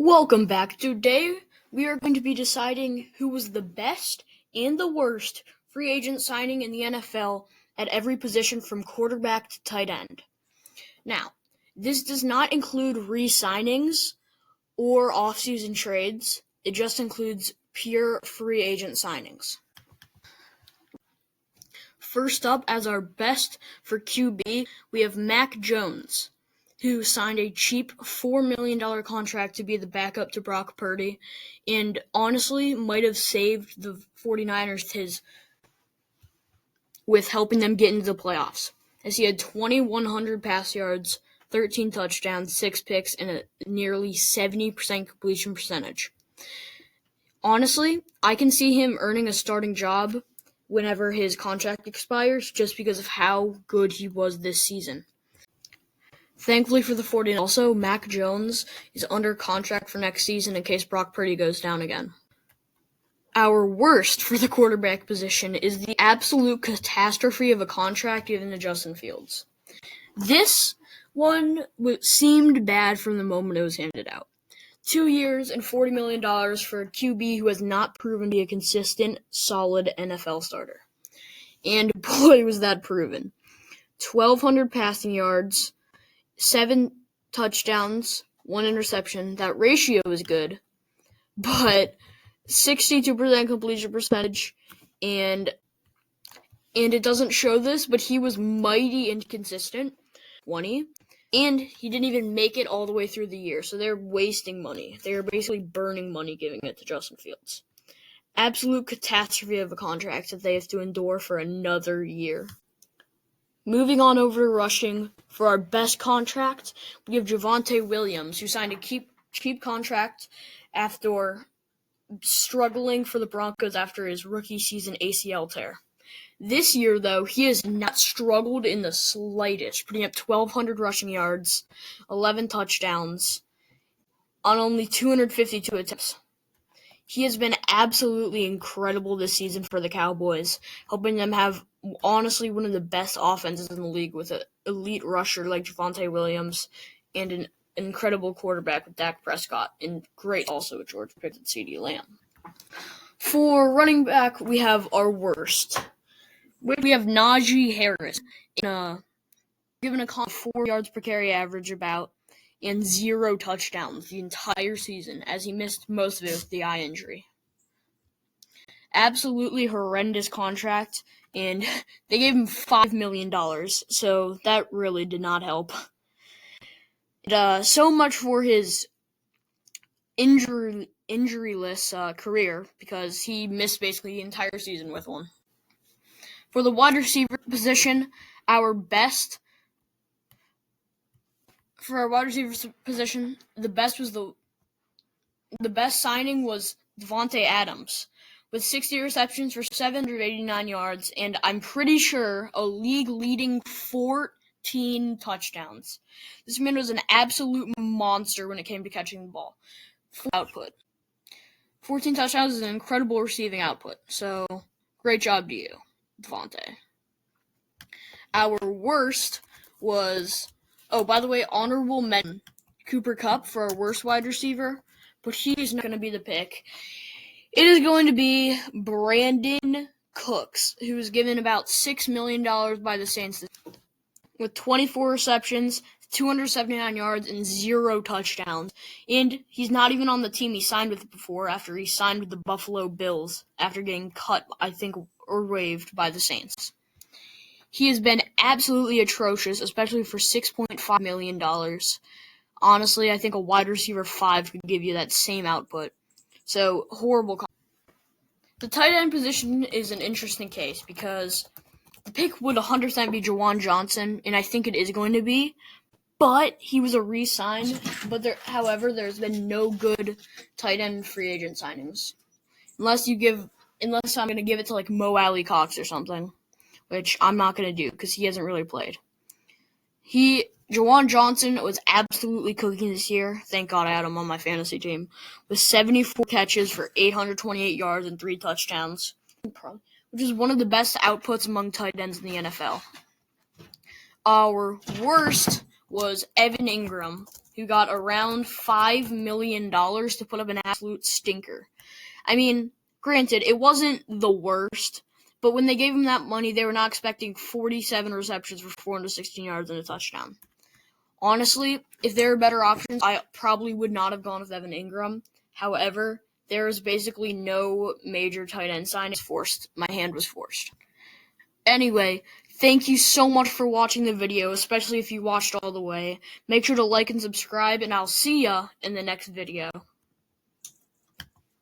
Welcome back. Today, we are going to be deciding who was the best and the worst free agent signing in the NFL at every position from quarterback to tight end. Now, this does not include re-signings or offseason trades. It just includes pure free agent signings. First up, as our best for QB, we have Mac Jones, who signed a cheap $4 million contract to be the backup to Brock Purdy, and honestly might have saved the 49ers with helping them get into the playoffs, as he had 2,100 pass yards, 13 touchdowns, 6 picks, and a nearly 70% completion percentage. Honestly, I can see him earning a starting job whenever his contract expires just because of how good he was this season. Thankfully for the 49ers, also, Mac Jones is under contract for next season in case Brock Purdy goes down again. Our worst for the quarterback position is the absolute catastrophe of a contract given to Justin Fields. This one seemed bad from the moment it was handed out. 2 years and $40 million for a QB who has not proven to be a consistent, solid NFL starter. And boy, was that proven. 1,200 passing yards, 7 touchdowns, 1 interception. That ratio is good, but 62% completion percentage, and it doesn't show this, but he was mighty inconsistent. 20, and he didn't even make it all the way through the year, so they're wasting money. They're basically burning money giving it to Justin Fields. Absolute catastrophe of a contract that they have to endure for another year. Moving on over to rushing, for our best contract, we have Javonte Williams, who signed a cheap contract after struggling for the Broncos after his rookie season ACL tear. This year, though, he has not struggled in the slightest, putting up 1,200 rushing yards, 11 touchdowns, on only 252 attempts. He has been absolutely incredible this season for the Cowboys, helping them have, honestly, one of the best offenses in the league with an elite rusher like Javonte Williams and an incredible quarterback with Dak Prescott, and great also with George Pickens and CeeDee Lamb. For running back, we have our worst. We have Najee Harris, given a 4 yards per carry average about, and 0 touchdowns the entire season, as he missed most of it with the eye injury. Absolutely horrendous contract, and they gave him $5 million, so that really did not help. So much for his injuryless career, because he missed basically the entire season with one. For the wide receiver position, the best signing was Devontae Adams, with 60 receptions for 789 yards, and I'm pretty sure a league-leading 14 touchdowns. This man was an absolute monster when it came to catching the ball. Output. 14 touchdowns is an incredible receiving output, so great job to you, Devontae. Our worst was, by the way, honorable mention, Cooper Kupp for our worst wide receiver, but he is not going to be the pick. It is going to be Brandon Cooks, who was given about $6 million by the Saints with 24 receptions, 279 yards, and 0 touchdowns. And he's not even on the team he signed with before, after he signed with the Buffalo Bills after getting cut, I think, or waived by the Saints. He has been absolutely atrocious, especially for $6.5 million. Honestly, I think a wide receiver 5 could give you that same output. So, horrible. The tight end position is an interesting case because the pick would 100% be Juwan Johnson, and I think it is going to be, but he was a re-sign. However, there's been no good tight end free agent signings. Unless I'm going to give it to like Mo Alley Cox or something, which I'm not going to do because he hasn't really played. Juwan Johnson was absolutely cooking this year. Thank God I had him on my fantasy team. With 74 catches for 828 yards and 3 touchdowns, which is one of the best outputs among tight ends in the NFL. Our worst was Evan Ingram, who got around $5 million to put up an absolute stinker. I mean, granted, it wasn't the worst, but when they gave him that money, they were not expecting 47 receptions for 416 yards and a touchdown. Honestly, if there were better options, I probably would not have gone with Evan Ingram. However, there was basically no major tight end sign. My hand was forced. Anyway, thank you so much for watching the video, especially if you watched all the way. Make sure to like and subscribe, and I'll see ya in the next video.